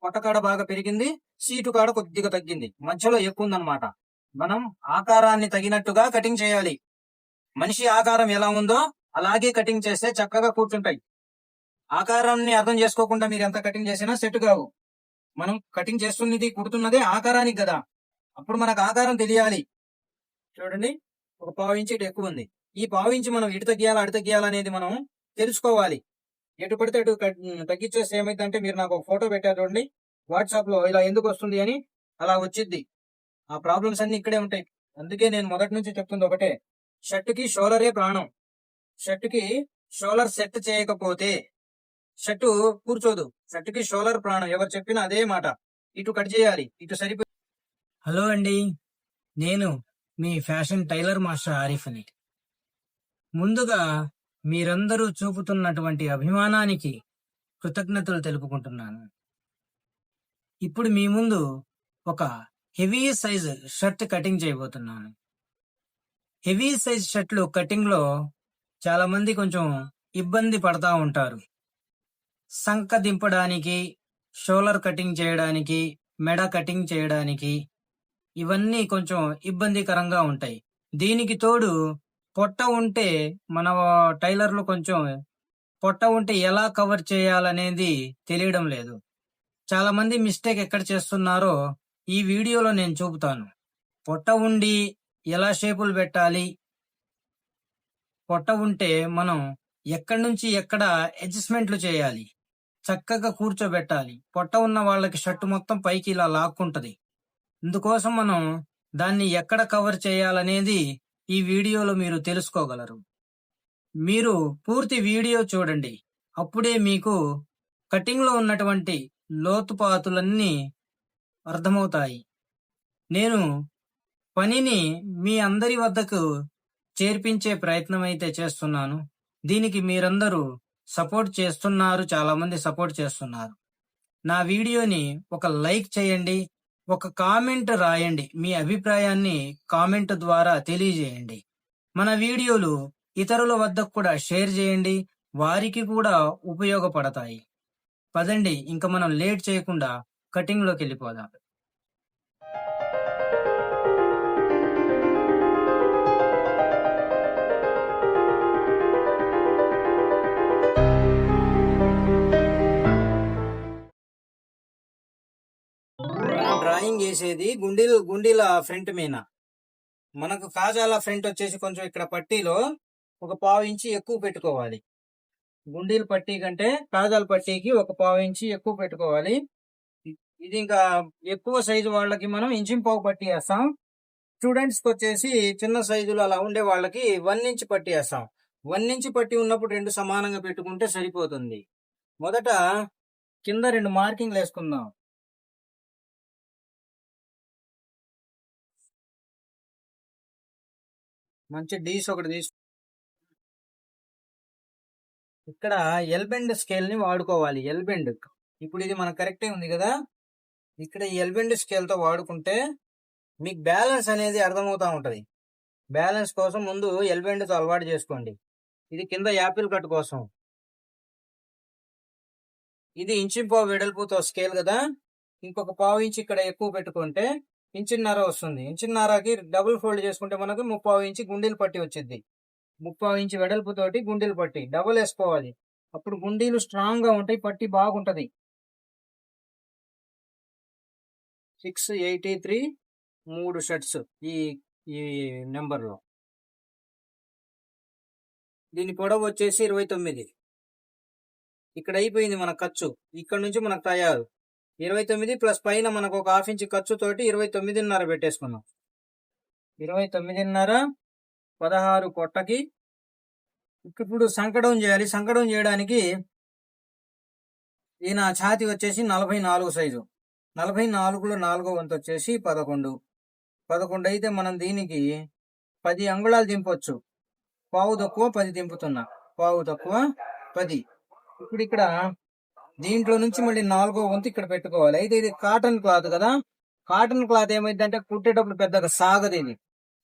పొట్ట కాడ బాగా పెరిగింది, సీటు కాడ కొద్దిగా తగ్గింది, మధ్యలో ఎక్కువ ఉందన్నమాట. మనం ఆకారాన్ని తగినట్టుగా కటింగ్ చేయాలి. మనిషి ఆకారం ఎలా ఉందో అలాగే కటింగ్ చేస్తే చక్కగా కూర్చుంటాయి. ఆకారాన్ని అర్థం చేసుకోకుండా మీరు ఎంత కటింగ్ చేసినా సెట్ కావు. మనం కటింగ్ చేస్తున్నది కుడుతున్నదే ఆకారానికి కదా, అప్పుడు మనకు ఆకారం తెలియాలి. చూడండి, ఒక పావు ఇంచు ఇటు ఎక్కువ ఉంది. ఈ పావు ఇంచు మనం ఇటు తగ్గియాలా అటు తగ్గియాలా అనేది మనం తెలుసుకోవాలి. ఎటు పడితే అటు తగ్గించేస్తే ఏమైందంటే, మీరు నాకు ఒక ఫోటో పెట్టారు చూడండి వాట్సాప్ లో, ఇలా ఎందుకు వస్తుంది అని అలా వచ్చింది. ఆ ప్రాబ్లమ్స్ అన్ని ఇక్కడే ఉంటాయి. అందుకే నేను మొదటి నుంచి చెప్తుంది ఒకటే, షర్ట్ కి షోలరే ప్రాణం. షర్ట్ కి షోలర్ సెట్ చేయకపోతే షర్టు కూర్చోదు. షర్ట్ కి షోలర్ ప్రాణం. ఎవరు చెప్పినా అదే మాట. ఇటు కట్ చేయాలి, ఇటు సరిపోయి. హలో అండి, నేను మీ ఫ్యాషన్ టైలర్ మాస్టర్ ఆరిఫ్ అని. ముందుగా మీరందరూ చూపుతున్నటువంటి అభిమానానికి కృతజ్ఞతలు తెలుపుకుంటున్నాను. ఇప్పుడు మీ ముందు ఒక హెవీ సైజ్ షర్ట్ కటింగ్ చేయబోతున్నాను. హెవీ సైజ్ షర్ట్లు కటింగ్ లో చాలా మంది కొంచెం ఇబ్బంది పడతా ఉంటారు. సంక దింపడానికి, షోలర్ కటింగ్ చేయడానికి, మెడ కటింగ్ చేయడానికి ఇవన్నీ కొంచెం ఇబ్బందికరంగా ఉంటాయి. దీనికి తోడు పొట్ట ఉంటే, మన టైలర్లు కొంచెం పొట్ట ఉంటే ఎలా కవర్ చేయాలనేది తెలియడం లేదు. చాలా మంది మిస్టేక్ ఎక్కడ చేస్తున్నారో ఈ వీడియోలో నేను చూపుతాను. పొట్ట ఉండి ఎలా షేపులు పెట్టాలి, పొట్ట ఉంటే మనం ఎక్కడి నుంచి ఎక్కడ అడ్జస్ట్మెంట్లు చేయాలి, చక్కగా కూర్చోబెట్టాలి. పొట్ట ఉన్న వాళ్ళకి షర్టు మొత్తం పైకి ఇలా లాక్కుంటది. అందుకోసం మనం దాన్ని ఎక్కడ కవర్ చేయాలనేది ఈ వీడియోలో మీరు తెలుసుకోగలరు. మీరు పూర్తి వీడియో చూడండి, అప్పుడే మీకు కటింగ్ లో ఉన్నటువంటి లోతుపాతులన్నీ అర్థమవుతాయి. నేను పనిని మీ అందరి వద్దకు చేర్పించే ప్రయత్నం అయితే చేస్తున్నాను. దీనికి మీరందరూ సపోర్ట్ చేస్తున్నారు, చాలా మంది సపోర్ట్ చేస్తున్నారు. నా వీడియోని ఒక లైక్ చేయండి, ఒక కామెంట్ రాయండి, మీ అభిప్రాయాన్ని కామెంట్ ద్వారా తెలియజేయండి. మన వీడియోలు ఇతరుల వద్దకు కూడా షేర్ చేయండి, వారికి కూడా ఉపయోగపడతాయి. పదండి, ఇంకా మనం లేట్ చేయకుండా కటింగ్ లోకి వెళ్ళిపోదాం. డ్రాయింగ్ వేసేది గుండీల ఫ్రంట్ మీద. మనకు కాజాల ఫ్రంట్ వచ్చేసి కొంచెం ఇక్కడ పట్టీలో ఒక పావు ఇంచి ఎక్కువ పెట్టుకోవాలి. గుండీల పట్టీ కంటే కాజాల పట్టీకి ఒక పావు ఇంచి ఎక్కువ పెట్టుకోవాలి. ఇది ఇంకా ఎక్కువ సైజు వాళ్ళకి మనం ఇంచిపావు పట్టీ వేస్తాం. స్టూడెంట్స్ కి వచ్చేసి చిన్న సైజులు అలా ఉండే వాళ్ళకి 1 ఇంచ్ పట్టీ వేస్తాం. 1 ఇంచ్ పట్టీ ఉన్నప్పుడు 2 సమానంగా పెట్టుకుంటే సరిపోతుంది. మొదట కింద 2 మార్కింగ్లు వేసుకుందాం. మంచి డీస్ ఒకటి ఇక్కడ ఎల్బెండ్ స్కేల్ ని వాడుకోవాలి. ఎల్బెండ్ ఇప్పుడు ఇది మనకు కరెక్టే ఉంది కదా, ఇక్కడ ఈ ఎల్బెండ్ స్కేల్ తో వాడుకుంటే మీకు బ్యాలెన్స్ అనేది అర్థమవుతా ఉంటది. బ్యాలెన్స్ కోసం ముందు ఎల్బెండ్ తో అలవాటు చేసుకోండి. ఇది కింద యాపిల్ కట్ కోసం. ఇది ఇంచిపావు వెడల్పుతో స్కేల్ కదా, ఇంకొక పావు ఇంచు ఇక్కడ ఎక్కువ పెట్టుకుంటే ఇంచున్నర వస్తుంది. ఇంచున్నరకి డబుల్ ఫోల్డ్ చేసుకుంటే మనకు 3/4 ఇంచు గుండీలు పట్టి వచ్చింది. 3/4 ఇంచు వెడల్పుతోటి గుండీలు పట్టి డబుల్ వేసుకోవాలి. అప్పుడు గుండీలు స్ట్రాంగ్ గా ఉంటాయి, పట్టి బాగుంటది. 683 3 షర్ట్స్ ఈ నెంబర్ లో. దీని పొడవు వచ్చేసి 29. ఇక్కడ అయిపోయింది మన ఖర్చు. ఇక్కడ నుంచి మనకు తయారు 29 ప్లస్ పైన మనకు ఒక 1/2 ఇంచు ఖర్చు తోటి 29.5 పెట్టేసుకున్నాం. 29.5 16 పొట్టకి. ఇప్పుడు సంకడం చేయాలి. సంకడం చేయడానికి ఈయన ఛాతి వచ్చేసి 44 సైజు. 44లో 4వ వంతు వచ్చేసి 11 అయితే మనం దీనికి 10 అంగుళాలు దింపొచ్చు. పావు తక్కువ 10 దింపుతున్నా, పావు తక్కువ 10. ఇప్పుడు ఇక్కడ దీంట్లో నుంచి మళ్ళీ 4వ వంతు ఇక్కడ పెట్టుకోవాలి. అయితే ఇది కాటన్ క్లాత్ కదా, కాటన్ క్లాత్ ఏమైందంటే కుట్టేటప్పుడు పెద్దగా సాగదు, ఇది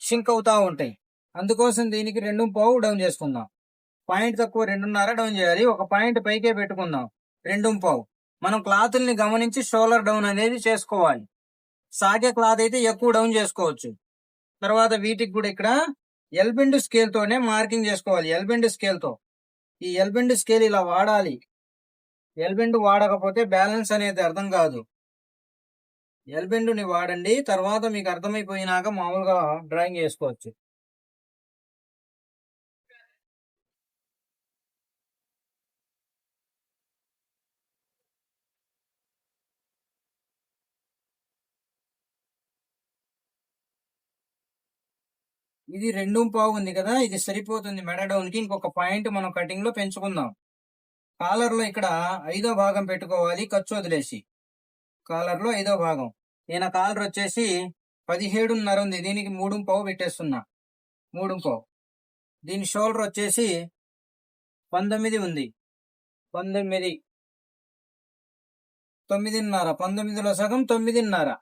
షింక్ అవుతా ఉంటాయి. అందుకోసం దీనికి 2.5 డౌన్ చేసుకుందాం. పాయింట్ తక్కువ 2.5 డౌన్ చేయాలి. ఒక పాయింట్ పైకే పెట్టుకుందాం 2.5. మనం క్లాతుల్ని గమనించి షోల్డర్ డౌన్ అనేది చేసుకోవాలి. సాగే క్లాత్ అయితే ఎక్కువ డౌన్ చేసుకోవచ్చు. తర్వాత వీటికి కూడా ఇక్కడ ఎల్బెండ్ స్కేల్ తోనే మార్కింగ్ చేసుకోవాలి. ఎల్బెండ్ స్కేల్ తో, ఈ ఎల్బెండ్ స్కేల్ ఇలా వాడాలి. ఎల్బెండ్ వాడకపోతే బ్యాలెన్స్ అనేది అర్థం కాదు. ఎల్బెండ్ ని వాడండి, తర్వాత మీకు అర్థమైపోయినాక మామూలుగా డ్రాయింగ్ చేసుకోవచ్చు. ఇది 2.5 ఉంది కదా, ఇది సరిపోతుంది మెడ డౌన్ కి. ఇంకొక పాయింట్ మనం కటింగ్ లో పెంచుకుందాం. కాలర్ లో ఇక్కడ 5వ భాగం పెట్టుకోవాలి, ఖర్చు వదిలేసి. కాలర్ లో 5వ భాగం. నేను కాలర్ వచ్చేసి 17.5 ఉంది, దీనికి 3.5 పెట్టేస్తున్నా. 3.5. దీని షోల్డర్ వచ్చేసి 19 ఉంది. 19, 9.5. 19లో సగం 9.5.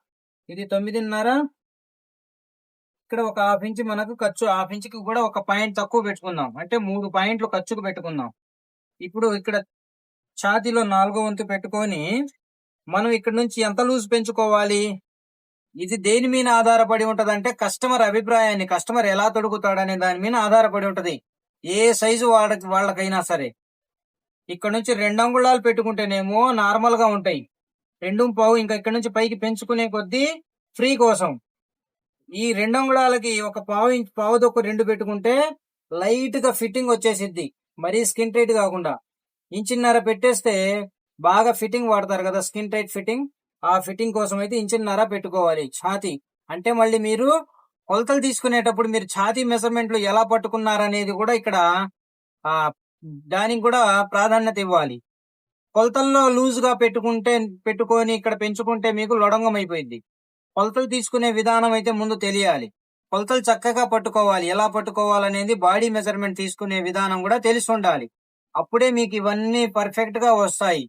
ఇది 9.5. ఇక్కడ ఒక ½ ఇంచ్ మనకు ఖర్చు, ½ ఇంచ్కి కూడా ఒక పాయింట్ తక్కువ పెట్టుకుందాం. అంటే 3 పాయింట్లు ఖర్చుకు పెట్టుకుందాం. ఇప్పుడు ఇక్కడ ఛాతీలో 4వ వంతు పెట్టుకొని మనం ఇక్కడ నుంచి ఎంత లూజ్ పెంచుకోవాలి? ఇది దేని మీద ఆధారపడి ఉంటది అంటే కస్టమర్ అభిప్రాయాన్ని, కస్టమర్ ఎలా తొడుగుతాడనే దాని మీద ఆధారపడి ఉంటది. ఏ సైజు వాళ్ళకైనా సరే. ఇక్కడ నుంచి 2 అంగుళాలు పెట్టుకుంటేనేమో నార్మల్ గా ఉంటాయి. 2.5. ఇంకా ఇక్కడ నుంచి పైకి పెంచుకునే కొద్దీ ఫ్రీ కోసం ఈ 2 అంగుళాలకి ఒక పావుదొక్కు 2 పెట్టుకుంటే లైట్ గా ఫిట్టింగ్ వచ్చేసిద్ది. మరీ స్కిన్ టైట్ కాకుండా. 1.5 ఇంచ్ పెట్టేస్తే బాగా ఫిట్టింగ్ వాడతారు కదా, స్కిన్ టైట్ ఫిట్టింగ్. ఆ ఫిట్టింగ్ కోసం అయితే 1.5 ఇంచ్ పెట్టుకోవాలి. ఛాతీ అంటే మళ్ళీ మీరు కొలతలు తీసుకునేటప్పుడు మీరు ఛాతీ మెజర్మెంట్లు ఎలా పట్టుకున్నారనేది కూడా ఇక్కడ దానికి కూడా ప్రాధాన్యత ఇవ్వాలి. కొలతల్లో లూజ్ గా పెట్టుకొని ఇక్కడ పెంచుకుంటే మీకు లొడంగం అయిపోయింది. కొలతలు తీసుకునే విధానం అయితే ముందు తెలియాలి. కొలతలు చక్కగా పట్టుకోవాలి. ఎలా పట్టుకోవాలనేది బాడీ మెజర్మెంట్ తీసుకునే విధానం కూడా తెలిసి ఉండాలి. అప్పుడే మీకు ఇవన్నీ పర్ఫెక్ట్ గా వస్తాయి.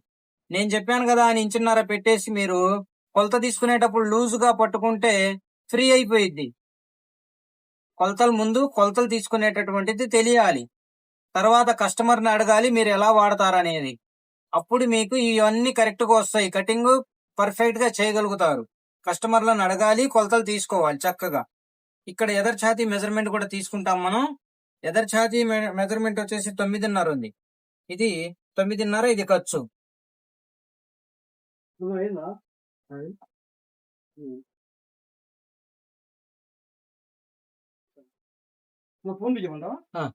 నేను చెప్పాను కదా అని 1.5 ఇంచ్ పెట్టేసి మీరు కొలత తీసుకునేటప్పుడు లూజ్ గా పట్టుకుంటే ఫ్రీ అయిపోయింది. కొలతలు తీసుకునేటటువంటిది తెలియాలి. తర్వాత కస్టమర్ని అడగాలి మీరు ఎలా వాడతారనేది. అప్పుడు మీకు ఇవన్నీ కరెక్ట్ గా వస్తాయి. కటింగ్ పర్ఫెక్ట్ గా చేయగలుగుతారు. కస్టమర్లను అడగాలి, కొలతలు తీసుకోవాలి చక్కగా. ఇక్కడ ఎదర్ ఛాతీ మెజర్మెంట్ కూడా తీసుకుంటాం మనం. ఎదర్ ఛాతీ మెజర్మెంట్ వచ్చేసి 9.5 ఉంది. ఇది 9.5, ఇది ఖర్చు.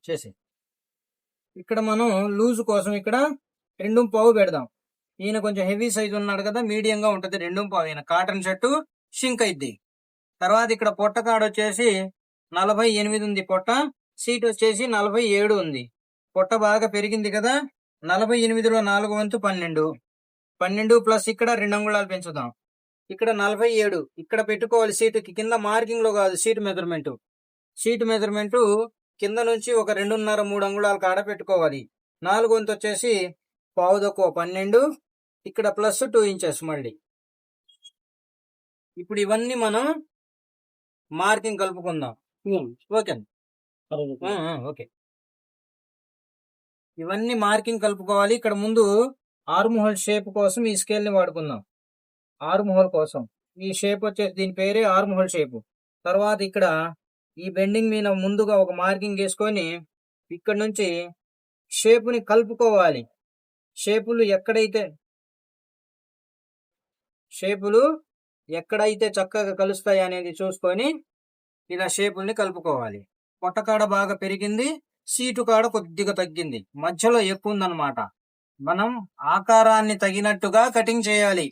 చేసి ఇక్కడ మనం లూజ్ కోసం ఇక్కడ 2.5 పెడదాం. ఈయన కొంచెం హెవీ సైజ్ ఉన్నాడు కదా, మీడియం గా ఉంటది 2.5. ఈయన కాటన్ షర్టు షింక్ అయిద్ది. తర్వాత ఇక్కడ పొట్ట కాడ వచ్చేసి 48 ఉంది పొట్ట. సీట్ వచ్చేసి 47 ఉంది. పొట్ట బాగా పెరిగింది కదా. 48లో 4వ వంతు 12. 12 ప్లస్ ఇక్కడ 2 అంగుళాలు పెంచుదాం. ఇక్కడ 47 ఇక్కడ పెట్టుకోవాలి. సీటుకి కింద మార్కింగ్ లో కాదు, సీట్ మెజర్మెంట్ కింద నుంచి ఒక 2.5 3 అంగుళాల కాడ పెట్టుకోవాలి. 4వ వంతు వచ్చేసి పావుదక్కువ 12. ఇక్కడ ప్లస్ 2 ఇంచెస్ మళ్ళీ. ఇప్పుడు ఇవన్నీ మనం మార్కింగ్ కలుపుకుందాం. Okay okay. ఇవన్నీ మార్కింగ్ కలుపుకోవాలి. ఇక్కడ ముందు ఆర్మ్ హోల్ షేప్ కోసం ఈ స్కేల్ ని వాడుకుందాం. ఆర్మ్ హోల్ కోసం ఈ షేప్ వచ్చేసి దీని పేరే ఆర్మ్ హోల్ షేప్. తర్వాత ఇక్కడ ఈ బెండింగ్ మీద ముందుగా ఒక మార్కింగ్ వేసుకొని ఇక్కడ నుంచి షేప్ ని కలుపుకోవాలి. షేపులు ఎక్కడైతే చక్కగా కలుస్తాయి అనేది చూసుకొని ఇలా షేపుల్ని కలుపుకోవాలి. పొట్టకాడ బాగా పెరిగింది, సీటు కాడ కొద్దిగా తగ్గింది, మధ్యలో ఎక్కువ ఉందన్నమాట. మనం ఆకారాన్ని తగినట్టుగా కటింగ్ చేయాలి.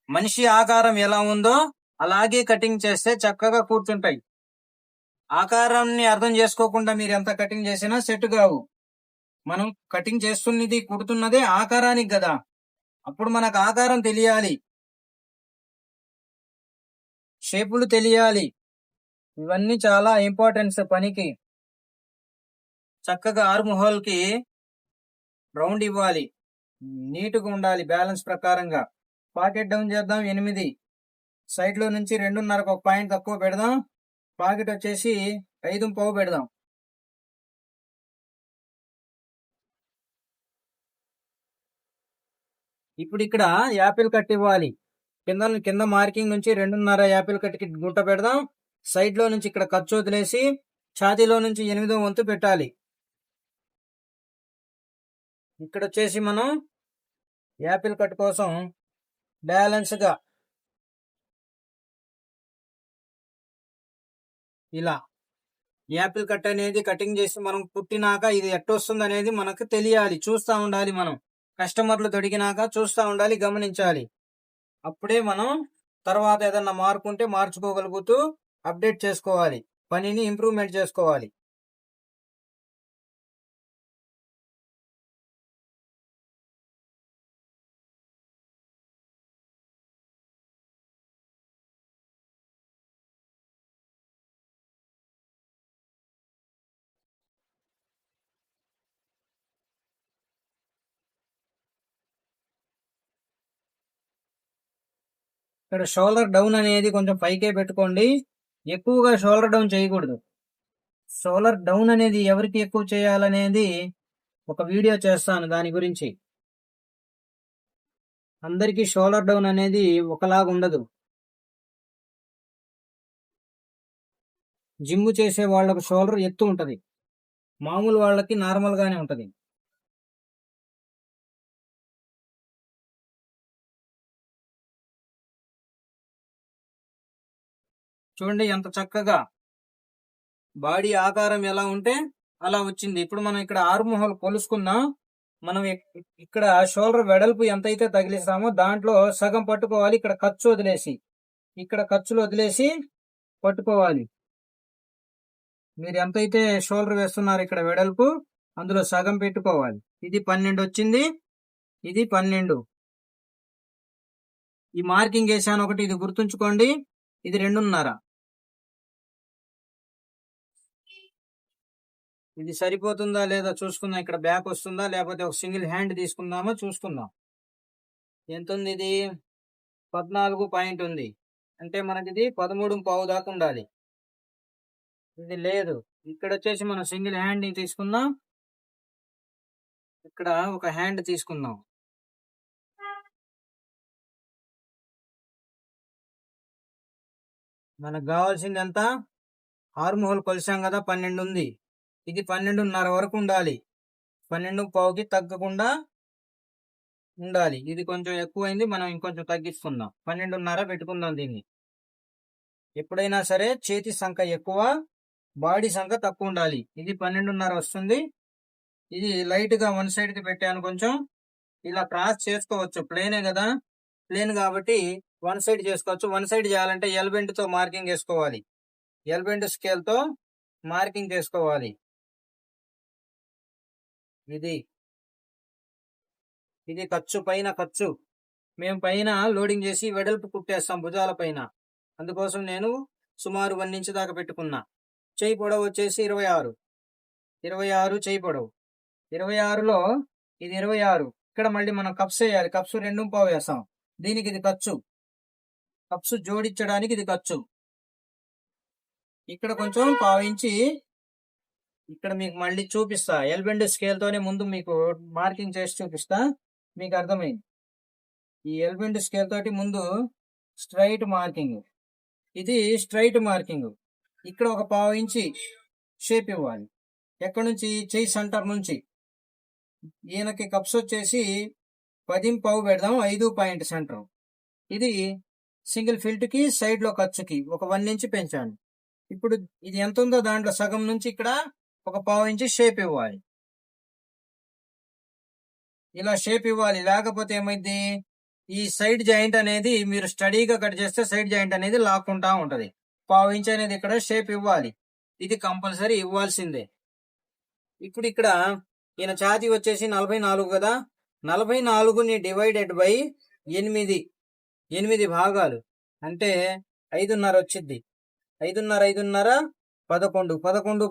మనిషి ఆకారం ఎలా ఉందో అలాగే కటింగ్ చేస్తే చక్కగా కూర్చుంటాయి. ఆకారాన్ని అర్థం చేసుకోకుండా మీరు ఎంత కటింగ్ చేసినా సెట్ కావు. మనం కటింగ్ చేస్తున్నది కుడుతున్నదే ఆకారానికి కదా, అప్పుడు మనకు ఆకారం తెలియాలి, షేపులు తెలియాలి. ఇవన్నీ చాలా ఇంపార్టెన్స్ పనికి. చక్కగా ఆర్మ్ హోల్ కి రౌండ్ ఇవ్వాలి, నీట్గా ఉండాలి బ్యాలెన్స్ ప్రకారంగా. పాకెట్ డౌన్ చేద్దాం 8. సైడ్ లో నుంచి 2.5 ఒక పాయింట్ తక్కువ పెడదాం. పాకెట్ వచ్చేసి 5.5 పెడదాం. ఇప్పుడు ఇక్కడ యాపిల్ కట్ ఇవ్వాలి. కింద మార్కింగ్ నుంచి 2.5 యాపిల్ కట్కి గుంట పెడదాం. సైడ్ లో నుంచి ఇక్కడ ఖర్చు వదిలేసి ఛాతీలో నుంచి 8వ వంతు పెట్టాలి. ఇక్కడ వచ్చేసి మనం యాపిల్ కట్ కోసం బ్యాలెన్స్ గా ఇలా యాపిల్ కట్ అనేది కటింగ్ చేసి మనం కుట్టినాక ఇది ఎట్టొస్తుంది అనేది మనకు తెలియాలి. చూస్తూ ఉండాలి. మనం కస్టమర్లు తొడిగినాక చూస్తూ ఉండాలి, గమనించాలి. అప్పుడే మనం తర్వాత ఏదన్నా మార్పుంటే మార్చుకోగలుగుతూ అప్డేట్ చేసుకోవాలి, పనిని ఇంప్రూవ్మెంట్ చేసుకోవాలి. ఇక్కడ షోల్డర్ డౌన్ అనేది కొంచెం పైకే పెట్టుకోండి. ఎక్కువగా షోల్డర్ డౌన్ చేయకూడదు. షోల్డర్ డౌన్ అనేది ఎవరికి ఎక్కువ చేయాలనేది ఒక వీడియో చేస్తాను. దాని గురించి అందరికీ షోల్డర్ డౌన్ అనేది ఒకలాగా ఉండదు. జిమ్ చేసే వాళ్ళకు షోల్డర్ ఎత్తు ఉంటది, మామూలు వాళ్ళకి నార్మల్ గానే ఉంటది. చూడండి ఎంత చక్కగా బాడీ ఆకారం ఎలా ఉంటే అలా వచ్చింది. ఇప్పుడు మనం ఇక్కడ ఆర్మ్ హోల్ కొలుసుకున్నాం. మనం ఇక్కడ షోల్డర్ వెడల్పు ఎంతైతే తగిలిస్తామో దాంట్లో సగం పట్టుకోవాలి. ఇక్కడ ఖర్చు వదిలేసి, ఇక్కడ ఖర్చులు వదిలేసి పట్టుకోవాలి. మీరు ఎంతైతే షోల్డర్ వేస్తున్నారు ఇక్కడ వెడల్పు, అందులో సగం పెట్టుకోవాలి. ఇది 12 వచ్చింది, ఇది 12. ఈ మార్కింగ్ వేసాను ఒకటి, ఇది గుర్తుంచుకోండి. ఇది 2.5. ఇది సరిపోతుందా లేదా చూసుకుందాం. ఇక్కడ బ్యాక్ వస్తుందా లేకపోతే ఒక సింగిల్ హ్యాండ్ తీసుకుందామో చూసుకుందాం. ఎంత ఉంది? ఇది 14 పాయింట్ ఉంది. అంటే మనకి ఇది 13.5 దాకా ఉండాలి. ఇది లేదు. ఇక్కడ వచ్చేసి మనం సింగిల్ హ్యాండ్ తీసుకుందాం. ఇక్కడ ఒక హ్యాండ్ తీసుకుందాం. మనకు కావాల్సింది ఎంత? ఆర్మ్ హోల్ కొలిసాం కదా, 12 ఉంది. ఇది 12.5 వరకు ఉండాలి. 12.5కి తగ్గకుండా ఉండాలి. ఇది కొంచెం ఎక్కువైంది, మనం ఇంకొంచెం తగ్గించుకుందాం. 12.5 పెట్టుకుందాం దీన్ని. ఎప్పుడైనా సరే చేతి సంఖ్య ఎక్కువ, బాడీ సంఖ్య తక్కువ ఉండాలి. ఇది 12.5 వస్తుంది. ఇది లైట్ గా వన్ సైడ్ కి పెట్టాను. కొంచెం ఇలా క్రాస్ చేసుకోవచ్చు, ప్లేనే కదా, ప్లేన్ కాబట్టి వన్ సైడ్ చేసుకోవచ్చు. వన్ సైడ్ చేయాలంటే ఎల్ బెండ్ తో మార్కింగ్ వేసుకోవాలి. ఎల్ బెండ్ స్కేల్ తో మార్కింగ్ చేసుకోవాలి. ఇది ఖర్చు, పైన ఖర్చు. మేము పైన లోడింగ్ చేసి వెడల్పు కుట్టేస్తాం భుజాల పైన. అందుకోసం నేను సుమారు 1 ఇంచ్ దాకా పెట్టుకున్నా. చెయ్యి పొడవు వచ్చేసి 26 చెయ్యి పొడవు. 26లో ఇది 26. ఇక్కడ మళ్ళీ మనం కప్స్ వేయాలి. కప్స్ 2.5 వేస్తాం. దీనికి ఇది ఖర్చు. కప్స్ జోడించడానికి ఇది ఖర్చు. ఇక్కడ కొంచెం 1/2 ఇంచి ఇక్కడ మీకు మళ్ళీ చూపిస్తా. ఎల్బెండ్ స్కేల్ తోనే ముందు మీకు మార్కింగ్ చేసి చూపిస్తా, మీకు అర్థమైంది. ఈ ఎల్బెండ్ స్కేల్ తోటి ముందు స్ట్రైట్ మార్కింగ్, ఇది స్ట్రైట్ మార్కింగ్. ఇక్కడ ఒక 1/2 ఇంచి షేప్ ఇవ్వాలి. ఎక్కడి నుంచి? చెయ్యి సెంటర్ నుంచి. ఈయనకి కప్స్ వచ్చేసి 10.5 పెడదాం. 5 పాయింట్ సెంటర్. ఇది సింగిల్ ఫిల్ట్ కి సైడ్ లో ఖర్చుకి ఒక 1 ఇంచ్ పెంచాను. ఇప్పుడు ఇది ఎంత ఉందో దాంట్లో సగం నుంచి ఇక్కడ ఒక 1/2 ఇంచ్ షేప్ ఇవ్వాలి. ఇలా షేప్ ఇవ్వాలి. లేకపోతే ఏమైంది, ఈ సైడ్ జాయింట్ అనేది మీరు స్టడీగా కట్ చేస్తే సైడ్ జాయింట్ అనేది లాక్కుంటా ఉంటది. 1/2 ఇంచ్ అనేది ఇక్కడ షేప్ ఇవ్వాలి. ఇది కంపల్సరీ ఇవ్వాల్సిందే. ఇప్పుడు ఇక్కడ ఈయన ఛాతీ వచ్చేసి 44 కదా, 44ని డివైడెడ్ బై 8 భాగాలు అంటే 5.5 వచ్చింది. 5.5 11 11 11 22 22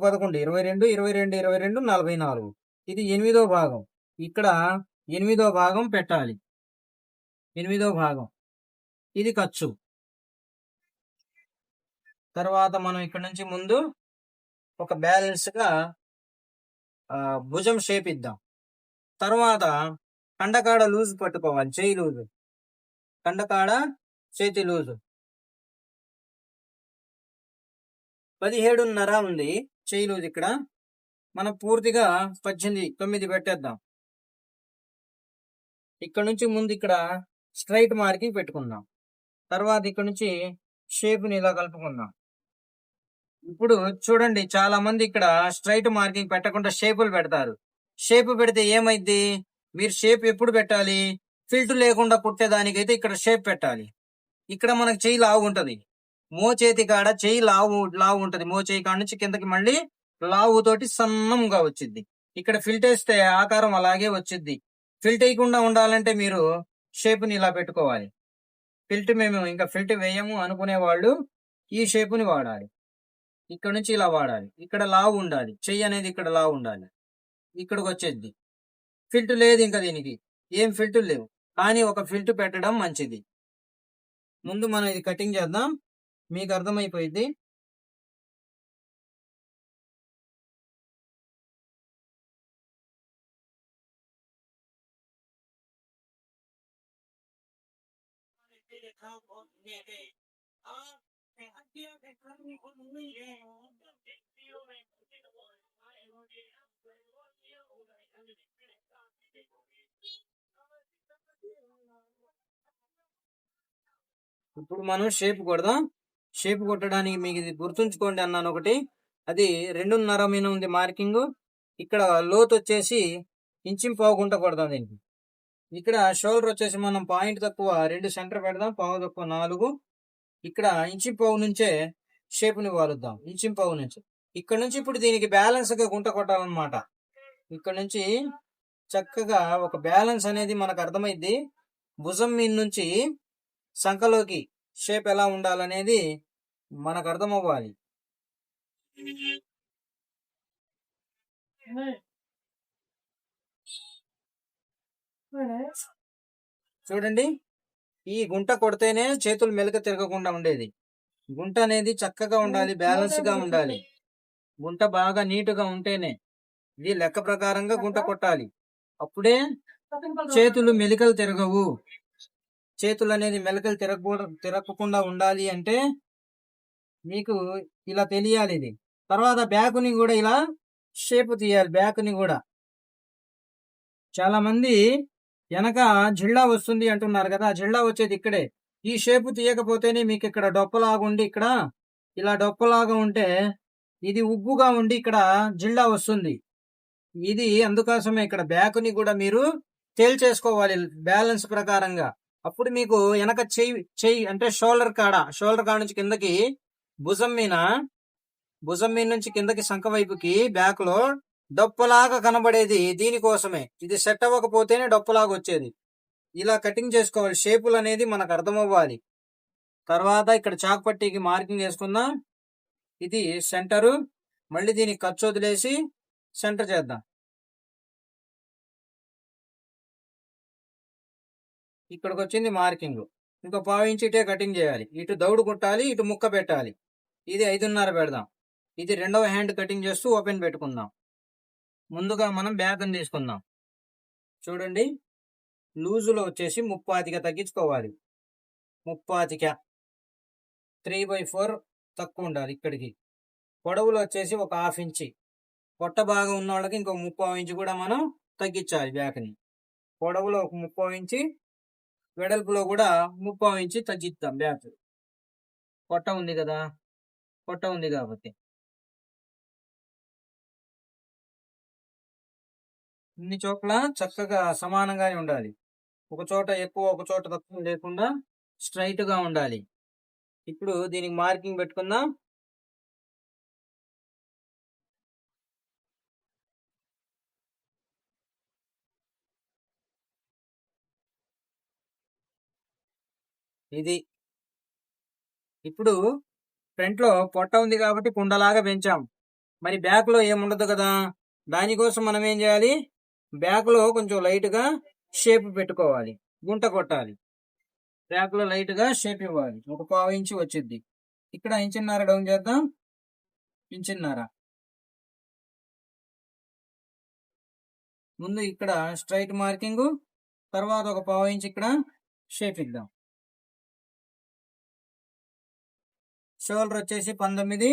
22 44. ఇది 8వ భాగం. ఇక్కడ 8వ భాగం పెట్టాలి. 8వ భాగం ఇది ఖర్చు. తర్వాత మనం ఇక్కడ నుంచి ముందు ఒక బ్యాలెన్స్ గా భుజం షేప్ ఇద్దాం. తర్వాత కండకాడ లూజ్ పట్టుకోవాలి, చేయి లూజు, కండకాడ చేతి లూజు. 17.5 ఉంది చేయి లూజు. ఇక్కడ మనం పూర్తిగా 18, 9 పెట్టేద్దాం. ఇక్కడ నుంచి ముందు ఇక్కడ స్ట్రైట్ మార్కింగ్ పెట్టుకుందాం. తర్వాత ఇక్కడ నుంచి షేప్ని ఇలా కలుపుకుందాం. ఇప్పుడు చూడండి, చాలా మంది ఇక్కడ స్ట్రైట్ మార్కింగ్ పెట్టకుండా షేపులు పెడతారు. షేప్ పెడితే ఏమైద్ది? మీరు షేప్ ఎప్పుడు పెట్టాలి? ఫిల్ట్ లేకుండా కుట్టేదానికైతే ఇక్కడ షేప్ పెట్టాలి. ఇక్కడ మనకు చెయ్యి లావు ఉంటది, మోచేతి కాడ చెయ్యి లావు ఉంటది. మోచేయి కాడ నుంచి కిందకి మళ్ళీ లావు తోటి సన్నంగా వచ్చింది. ఇక్కడ ఫిల్ట్ వేస్తే ఆకారం అలాగే వచ్చింది. ఫిల్ట్ వేయకుండా ఉండాలంటే మీరు షేప్ని ఇలా పెట్టుకోవాలి. మేము ఇంకా ఫిల్ట్ వేయము అనుకునే వాళ్ళు ఈ షేపుని వాడాలి. ఇక్కడ నుంచి ఇలా వాడాలి. ఇక్కడ లావు ఉండాలి, చెయ్యి అనేది ఇక్కడ లావు ఉండాలి. ఇక్కడికి వచ్చేది ఫిల్ట్ లేదు, ఇంకా దీనికి ఏం ఫిల్ట్ లేవు, కానీ ఒక ఫిల్ట్ పెట్టడం మంచిది. ముందు మనం ఇది కటింగ్ చేద్దాం, మీకు అర్థమైపోయింది. ఇప్పుడు మనం షేప్ కొడదాం. షేప్ కొట్టడానికి మీకు ఇది గుర్తుంచుకోండి అన్నాను ఒకటి, అది 2.5 మీద ఉంది మార్కింగ్. ఇక్కడ లోతు వచ్చేసి 1.5 గుంట కొడదాం దీనికి. ఇక్కడ షోల్డర్ వచ్చేసి మనం పాయింట్ తక్కువ 2 సెంటర్ పెడదాం, పావు తక్కువ 4. ఇక్కడ 1.5 నుంచే షేప్ని వాలుద్దాం, 1.5 నుంచి. ఇక్కడ నుంచి ఇప్పుడు దీనికి బ్యాలెన్స్ గా గుంట కొట్టాలన్నమాట. ఇక్కడ నుంచి చక్కగా ఒక బ్యాలెన్స్ అనేది మనకు అర్థమైద్ది. భుజం మీద నుంచి సంఖలోకి షేప్ ఎలా ఉండాలనేది మనకు అర్థం అవ్వాలి. చూడండి, ఈ గుంట కొడితేనే చేతులు మెలక తిరగకుండా ఉండేది. గుంట అనేది చక్కగా ఉండాలి, బ్యాలెన్స్ గా ఉండాలి. గుంట బాగా నీటుగా ఉంటేనే, ఇది లెక్క ప్రకారంగా గుంట కొట్టాలి. అప్పుడే చేతులు మెలికలు తిరగవు. చేతులు అనేది మెలకలు తిరగకుండా ఉండాలి అంటే మీకు ఇలా తెలియాలి ఇది. తర్వాత బ్యాకుని కూడా ఇలా షేప్ తీయాలి. బ్యాకుని కూడా చాలా మంది వెనక జిల్లా వస్తుంది అంటున్నారు కదా, జిల్లా వచ్చేది ఇక్కడే. ఈ షేపు తీయకపోతేనే మీకు ఇక్కడ డొప్పలాగా ఉండి, ఇక్కడ ఇలా డొప్పలాగా ఉంటే ఇది ఉబ్బుగా ఉండి ఇక్కడ జిల్లా వస్తుంది. ఇది అందుకోసమే ఇక్కడ బ్యాకుని కూడా మీరు తేల్చేసుకోవాలి బ్యాలెన్స్ ప్రకారంగా. అప్పుడు మీకు వెనక చెయ్యి అంటే షోల్డర్ కాడ నుంచి కిందకి భుజం మీద నుంచి కిందకి సంఖ వైపుకి బ్యాక్ లో డొప్పలాగా కనబడేది దీనికోసమే. ఇది సెట్ అవ్వకపోతేనే డొప్పలాగా వచ్చేది. ఇలా కటింగ్ చేసుకోవాలి. షేపులు అనేది మనకు అర్థం అవ్వాలి. తర్వాత ఇక్కడ చాక్ పట్టీకి మార్కింగ్ చేసుకుందాం. ఇది సెంటరు. మళ్ళీ దీనికి ఖర్చు వదిలేసి సెంటర్ చేద్దాం. ఇక్కడికి వచ్చింది మార్కింగ్. ఇంకో 1/2 ఇంచ్ ఇటే కటింగ్ చేయాలి. ఇటు దౌడు కుట్టాలి, ఇటు ముక్క పెట్టాలి. ఇది 5.5 పెడదాం. ఇది రెండవ హ్యాండ్ కటింగ్ చేస్తూ ఓపెన్ పెట్టుకుందాం. ముందుగా మనం బ్యాక్ అని తీసుకుందాం. చూడండి, లూజులో వచ్చేసి 35 తగ్గించుకోవాలి. 35 3/4 తక్కువ ఉండాలి. ఇక్కడికి పొడవులో వచ్చేసి ఒక 1/2 ఇంచి. పొట్ట బాగా ఉన్న వాళ్ళకి ఇంకో 3/4 ఇంచు కూడా మనం తగ్గించాలి. బ్యాక్ని పొడవులో ఒక 3/4 ఇంచి, వెడల్పులో కూడా 3/4 ఇంచి తగ్గిద్దాం. బ్యాక్ పొట్ట ఉంది కదా, పొట్ట ఉంది కాబట్టి ఇన్ని చోట్ల చక్కగా సమానంగానే ఉండాలి. ఒక చోట ఎక్కువ, ఒక చోట తక్కువ లేకుండా స్ట్రైట్ గా ఉండాలి. ఇప్పుడు దీనికి మార్కింగ్ పెట్టుకుందాం. ఇది ఇప్పుడు ఫ్రంట్ లో పొట్ట ఉంది కాబట్టి కుండలాగా పెంచాం. మరి బ్యాక్ లో ఏముండదు కదా, దానికోసం మనం ఏం చేయాలి? బ్యాక్ లో కొంచెం లైట్ గా షేప్ పెట్టుకోవాలి, గుంట కొట్టాలి. బ్యాక్ లో లైట్ గా షేప్ ఇవ్వాలి. ఒక 1/4 ఇంచు వచ్చింది. ఇక్కడ 1.5 డౌన్ చేద్దాం. 1.5 ముందు ఇక్కడ స్ట్రైట్ మార్కింగ్, తర్వాత ఒక పావు ఇంచ్ ఇక్కడ షేప్ ఇద్దాం. షోల్డర్ వచ్చేసి 19,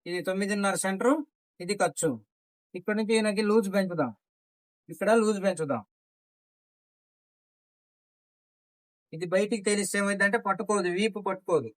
ఇది 9.5 సెంటర్, ఇది ఖర్చు. ఇక్కడ నుంచి ఈయనకి లూజ్ పెంచుదాం. ఇక్కడ లూజ్ పెంచుదాం. ఇది బయటికి తెలిస్తే ఏమైందంటే పట్టుకోదు, వీపు పట్టుకోదు.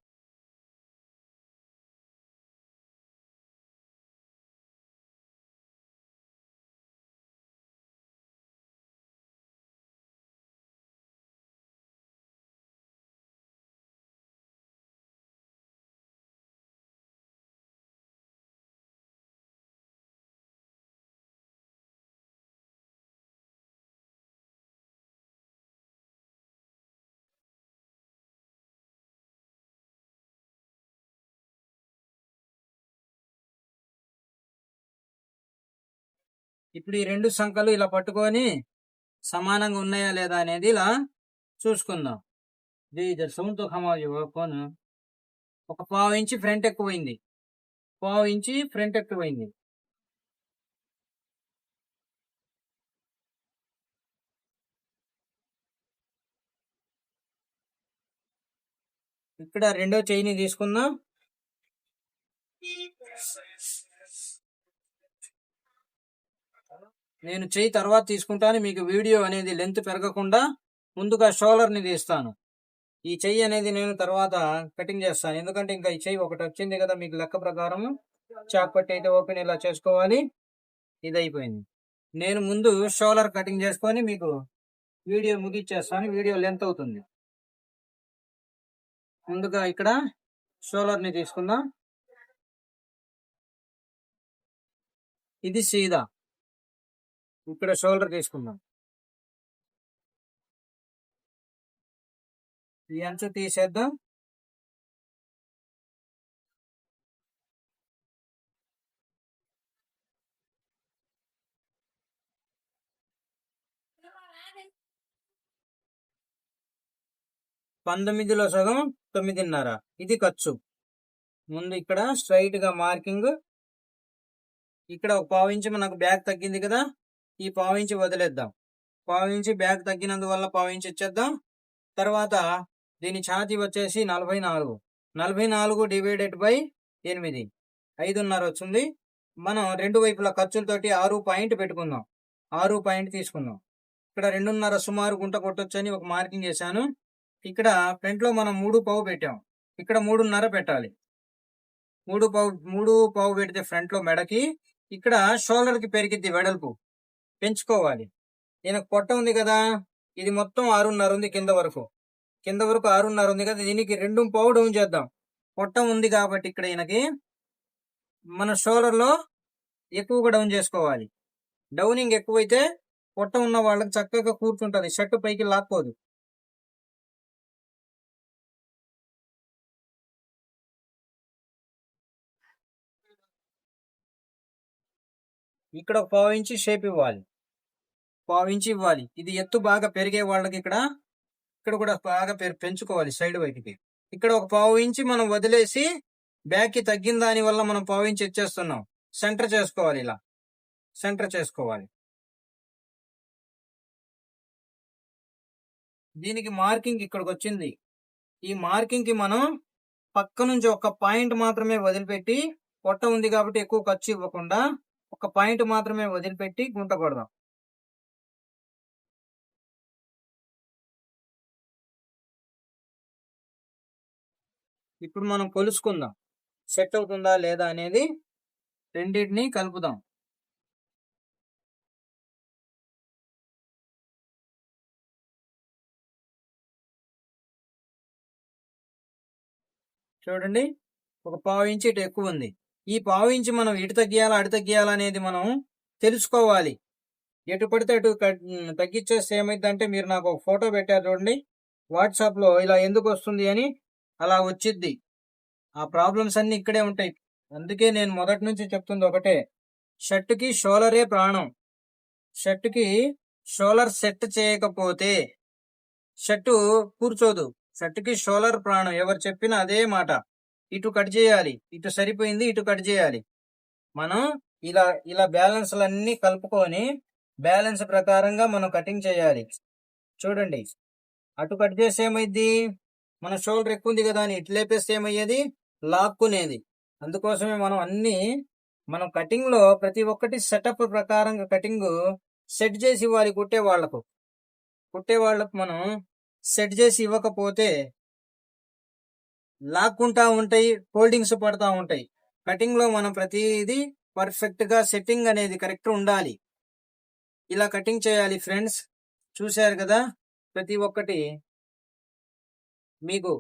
ఇప్పుడు ఈ రెండు సంఖ్యలు ఇలా పట్టుకొని సమానంగా ఉన్నాయా లేదా అనేది ఇలా చూసుకుందాం. సౌండ్తో ఫోన్ ఒక పావు ఇంచి ఫ్రంట్ ఎక్కువైంది, పావు ఇంచి ఫ్రంట్ ఎక్కువైంది. ఇక్కడ రెండో చెయ్యిని తీసుకుందాం. నేను చెయ్యి తర్వాత తీసుకుంటాను. మీకు వీడియో అనేది లెంత్ పెరగకుండా ముందుగా షోల్డర్ని తీస్తాను. ఈ చెయ్యి అనేది నేను తర్వాత కటింగ్ చేస్తాను. ఎందుకంటే ఇంకా ఈ చెయ్యి ఒకటి వచ్చింది కదా, మీకు లెక్క ప్రకారం చాక్ పట్టి అయితే ఓపెన్ ఇలా చేసుకోవాలి. ఇది అయిపోయింది. నేను ముందు షోల్డర్ కటింగ్ చేసుకొని మీకు వీడియో ముగిచ్చేస్తాను. వీడియో లెంత్ అవుతుంది. ముందుగా ఇక్కడ షోల్డర్ని తీసుకుందాం. ఇది సీదా. ఇక్కడ షోల్డర్ తీసుకుందాం. ఈ అంచు తీసేద్దాం. పంతొమ్మిదిలో సగం 9.5, ఇది ఖర్చు. ముందు ఇక్కడ స్ట్రైట్ గా మార్కింగ్. ఇక్కడ ఒక పావు ఇంచు మనకు బ్యాక్ తగ్గింది కదా, ఈ పావు ఇంచు వదిలేద్దాం. పావు ఇంచు బ్యాక్ తగ్గినందువల్ల పావు ఇంచు ఇచ్చేద్దాం. తర్వాత దీని ఛాతీ వచ్చేసి 44 డివైడెడ్ బై 8, 5.5 వచ్చింది. మనం రెండు వైపుల ఖర్చులతోటి 6 పాయింట్ పెట్టుకుందాం. 6 పాయింట్ తీసుకుందాం. ఇక్కడ 2.5 సుమారు గుంట కొట్టొచ్చు అని ఒక మార్కింగ్ చేశాను. ఇక్కడ ఫ్రంట్ లో మనం 3 పావు పెట్టాం, ఇక్కడ 3.5 పెట్టాలి. 3 పావు పెడితే ఫ్రంట్ లో మెడకి, ఇక్కడ షోల్డర్ కి పెరిగిద్ది, వెడల్పు పెంచుకోవాలి. ఈయనకు పొట్ట ఉంది కదా, ఇది మొత్తం 6.5 ఉంది. కింద వరకు 6.5 ఉంది కదా, దీనికి 2 పావు డౌన్ చేద్దాం. పొట్ట ఉంది కాబట్టి ఇక్కడ ఈయనకి మన షోల్డర్ లో ఎక్కువగా డౌన్ చేసుకోవాలి. డౌనింగ్ ఎక్కువైతే పొట్ట ఉన్న వాళ్ళకి చక్కగా కూర్చుంటది, షర్ట్ పైకి లాక్కోదు. ఇక్కడ పావు ఇంచి షేప్ ఇవ్వాలి, పావు ఇంచి ఇవ్వాలి. ఇది ఎత్తు బాగా పెరిగే వాళ్ళకి ఇక్కడ కూడా బాగా పెంచుకోవాలి సైడ్ వైపుకి. ఇక్కడ ఒక పావు ఇంచి మనం వదిలేసి బ్యాక్ కి తగ్గిన దాని వల్ల మనం పావు ఇంచి ఇచ్చేస్తున్నాం. సెంటర్ చేసుకోవాలి, ఇలా సెంటర్ చేసుకోవాలి. దీనికి మార్కింగ్ ఇక్కడికి వచ్చింది. ఈ మార్కింగ్ కి మనం పక్క నుంచి ఒక పాయింట్ మాత్రమే వదిలిపెట్టి, పొట్ట ఉంది కాబట్టి ఎక్కువ ఖర్చు ఇవ్వకుండా ఒక పాయింట్ మాత్రమే వదిలిపెట్టి గుంట కొడదాం. ఇప్పుడు మనం కొలుసుకుందాం, సెట్ అవుతుందా లేదా అనేది. రెండింటిని కలుపుదాం. చూడండి, ఒక పావు ఇంచి ఇటు ఎక్కువ ఉంది. ఈ పావు ఇంచి మనం ఇటు తగ్గియాలా అటు తగ్గియాలా అనేది మనం తెలుసుకోవాలి. ఎటు పడితే అటు తగ్గించేస్తే ఏమైందంటే, మీరు నాకు ఒక ఫోటో పెట్టారు చూడండి వాట్సాప్ లో, ఇలా ఎందుకు వస్తుంది అని అలా వచ్చిద్ది. ఆ ప్రాబ్లమ్స్ అన్ని ఇక్కడే ఉంటాయి. అందుకే నేను మొదటి నుంచి చెప్తుంది ఒకటే, షర్టుకి షోలరే ప్రాణం. షర్టుకి షోలర్ సెట్ చేయకపోతే షర్టు కూర్చోదు. షర్టుకి షోలర్ ప్రాణం. ఎవరు చెప్పినా అదే మాట. ఇటు కట్ చేయాలి, ఇటు సరిపోయింది, ఇటు కట్ చేయాలి. మనం ఇలా బ్యాలెన్స్లన్నీ కలుపుకొని బ్యాలెన్స్ ప్రకారంగా మనం కటింగ్ చేయాలి. చూడండి, అటు కట్ చేస్తే ఏమైంది, మన షోల్డర్ ఎక్కువ ఉంది కదా అని ఇటు లేపేస్తే ఏమయ్యేది, లాక్కునేది. అందుకోసమే మనం కటింగ్ లో ప్రతి ఒక్కటి సెటప్ ప్రకారంగా కటింగ్ సెట్ చేసి ఇవ్వాలి. కుట్టే వాళ్ళకు మనం సెట్ చేసి ఇవ్వకపోతే లాక్కుంటా ఉంటాయి, ఫోల్డింగ్స్ పడతా ఉంటాయి. కటింగ్ లో మనం ప్రతిదీ పర్ఫెక్ట్ గా సెట్టింగ్ అనేది కరెక్ట్ ఉండాలి. ఇలా కటింగ్ చేయాలి ఫ్రెండ్స్. చూశారు కదా, ప్రతి ఒక్కటి మీకు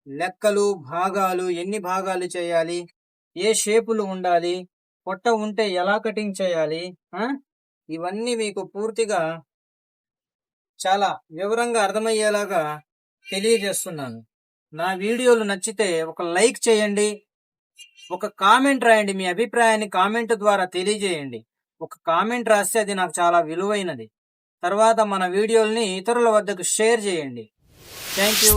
లెక్కలు, భాగాలు, ఎన్ని భాగాలు చేయాలి, ఏ షేపులు ఉండాలి, పొట్ట ఉంటే ఎలా కటింగ్ చేయాలి, ఇవన్నీ మీకు పూర్తిగా చాలా వివరంగా అర్థమయ్యేలాగా తెలియజేస్తున్నాను. నా వీడియోలు నచ్చితే ఒక లైక్ చేయండి, ఒక కామెంట్ రాయండి. మీ అభిప్రాయాన్ని కామెంట్ ద్వారా తెలియజేయండి. ఒక కామెంట్ రాస్తే అది నాకు చాలా విలువైనది. తర్వాత మన వీడియోల్ని ఇతరుల వద్దకు షేర్ చేయండి. Thank you.